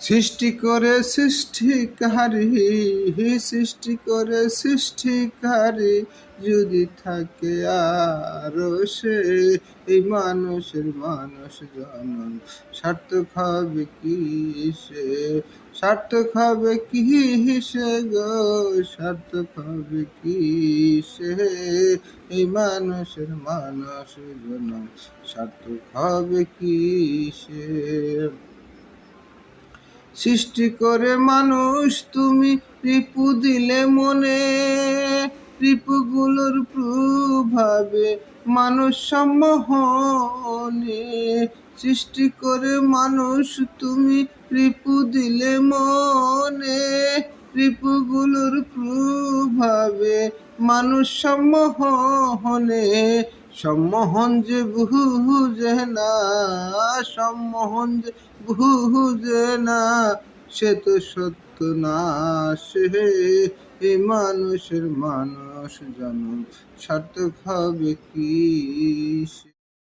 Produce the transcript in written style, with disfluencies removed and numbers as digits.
সৃষ্টি করে সৃষ্টিকারী, সৃষ্টি করে সৃষ্টিকারী যদি থাকে আরো সে, এই মানুষের মানুষ জনম সার্থক হবে কি সে, সার্থক হবে কি সে গো, সার্থক হবে কি সে, এই মানুষের মানুষ জনম সার্থক হবে কি সে। সৃষ্টি করে মানুষ তুমি রিপু দিলে মনে, রিপুগুলোর প্রভাবে মানুষ সম্মোহনে। সৃষ্টি করে মানুষ তুমি রিপু দিলে মনে, রিপুগুলোর প্রভাবে মানুষ সম্মোহনে। সম্মোহন যে বুঝে না, সম্মোহন যে বুঝে না, সে তো সত্য না সে, এই মানুষের মানুষ জনম সার্থক হবে কি সে।